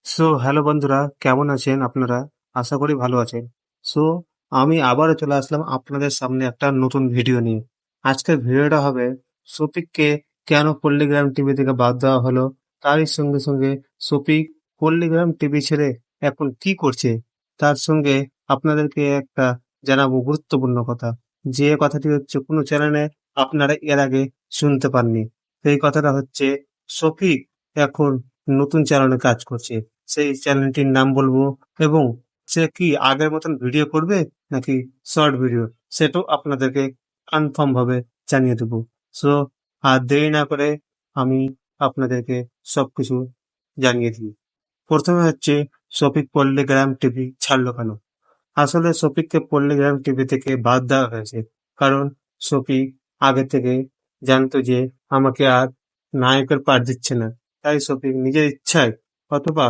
Hello বন্ধুরা, কেমন আছেন আপনারা? আশা করি ভালো আছেন। সো আমি আবারও চলে আসলাম আপনাদের সামনে একটা নতুন ভিডিও নিয়ে। আজকের ভিডিওটা হবে শফিককে কেন পল্লীগ্রাম টিভি থেকে বাদ দেওয়া হলো, তারই সঙ্গে সঙ্গে শফিক পল্লীগ্রাম টিভি ছেড়ে এখন কি করছে, তার সঙ্গে আপনাদেরকে একটা জানাবো গুরুত্বপূর্ণ কথা। যে কথাটি হচ্ছে কোনো চ্যানেলে আপনারা এর আগে শুনতে পাননি। সেই কথাটা হচ্ছে শফিক এখন নতুন চ্যানেলে কাজ করছে। সেই চ্যানেলটির নাম বলবো এবং সে কি আগের মতন ভিডিও করবে নাকি শর্ট ভিডিও, সেটাও আপনাদেরকে কনফার্ম ভাবে জানিয়ে দেবো। সো আর দেরি না করে আমি আপনাদেরকে সবকিছু জানিয়ে দিই। প্রথমে হচ্ছে শফিক পল্লীগ্রাম টিভি ছাড়লো কেন? আসলে শফিককে পল্লীগ্রাম টিভি থেকে বাদ দেওয়া হয়েছে কারণ শফিক আগে থেকে জানতো যে আমাকে আর নায়কের পাঠ দিচ্ছে না, তাই শফিক নিজের ইচ্ছায় অথবা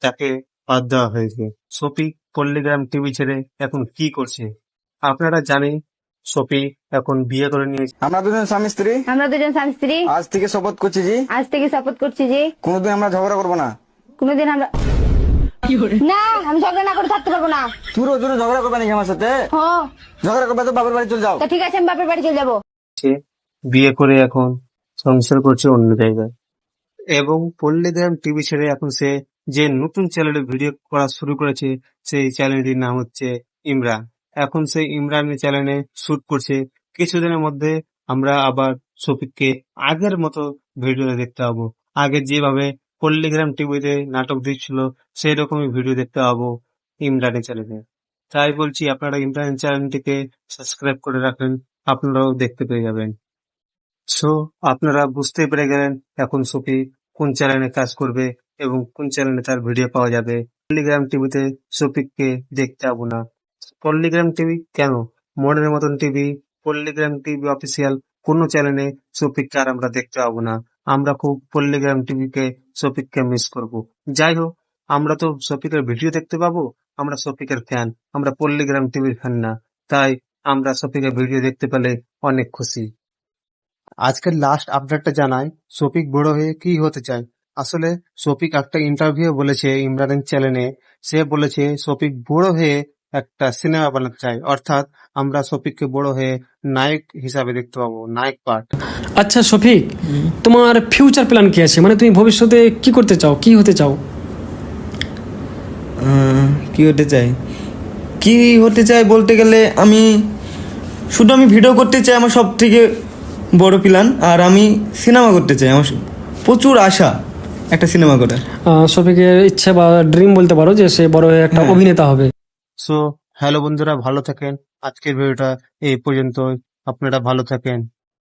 তাকে বাদ দেওয়া হয়েছে। শফিক পল্লীগ্রাম টিভি ছেড়ে এখন কি করছে আপনারা জানেন। শফিক এখন বিয়ে করে নিয়েছে। আমরা দুজন স্বামী স্ত্রী আজ থেকে শপথ করছি যে কোনোদিন আমরা ঝগড়া করবো না। কোনোদিন আমরা না, আমি ঝগড়া না করে থাকতে পারবো না। তুই রোজ রোজ ঝগড়া করবে নাকি আমার সাথে? হ্যাঁ, ঝগড়া করবে তো বাপের বাড়ি চলে যাও। তা ঠিক আছে, আমি বাপের বাড়ি চলে যাবো। সে বিয়ে করে এখন সংসার করছে অন্য জায়গায় এবং পল্লীগ্রাম টিভি ছেড়ে এখন সে যে নতুন চ্যানেলে ভিডিও করা শুরু করেছে, সেই চ্যানেলটির নাম হচ্ছে ইমরান। এখন সেই ইমরানের চ্যানেলে শুট করছে। কিছুদিনের মধ্যে আমরা আবার শফিককে আগের মতো ভিডিও দেখতে পাবো। আগে যেভাবে পল্লীগ্রাম টিভিতে নাটক দিচ্ছিল সেই রকমই ভিডিও দেখতে পাবো ইমরানের চ্যানেলে। তাই বলছি আপনারা ইমরানের চ্যানেলটিকে সাবস্ক্রাইব করে রাখেন, আপনারাও দেখতে পেয়ে যাবেন। সো আপনারা বুঝতে পেরে গেলেন এখন শফিক কোন চ্যানেলে কাজ করবে এবং কোন চ্যানেলে তার ভিডিও পাওয়া যাবে। পল্লীগ্রাম টিভিতে শফিককে দেখতে পাবো না। পল্লীগ্রাম টিভি কেন, মনের মতন টিভি, পল্লীগ্রাম টিভি অফিসিয়াল কোনো চ্যানেলে শফিককে আর আমরা দেখতে পাবো না। আমরা খুব পল্লীগ্রাম টিভিকে শফিককে মিস করব। যাই হোক, আমরা তো শফিকের ভিডিও দেখতে পাবো, আমরা শফিকের ফ্যান, আমরা পল্লীগ্রাম টিভির ফ্যান না। তাই আমরা শফিকের ভিডিও দেখতে পেলে অনেক খুশি। আজকের লাস্ট আপডেটটা জানাই শফিক বড় হয়ে কি হতে চায়। আসলে শফিক একটা ইন্টারভিউ বলেছে ইমরানের চ্যানেলে, সে বলেছে শফিক বড় হয়ে একটা সিনেমা বানাতে চায়, অর্থাৎ আমরা শফিককে বড় হয়ে নায়ক হিসাবে দেখতে পাবো, নায়ক পার্ট। আচ্ছা শফিক, তোমার ফিউচার প্ল্যান কি আছে? মানে তুমি ভবিষ্যতে কি করতে চাও, কি হতে চাও? কি হতে চাই, কি হতে চাই বলতে গেলে আমি শুধু ভিডিও করতে চাই, আমার সব থেকে বড় প্ল্যান। আর আমি সিনেমা করতে চাই, আমার প্রচুর আশা একটা সিনেমা করে। শফিকের ইচ্ছা বা ড্রিম বলতে পারো যে সে বড় হয়ে একটা অভিনেতা হবে। সো হ্যালো বন্ধুরা, ভালো থাকেন। আজকের ভিডিওটা এই পর্যন্ত, আপনারা ভালো থাকেন।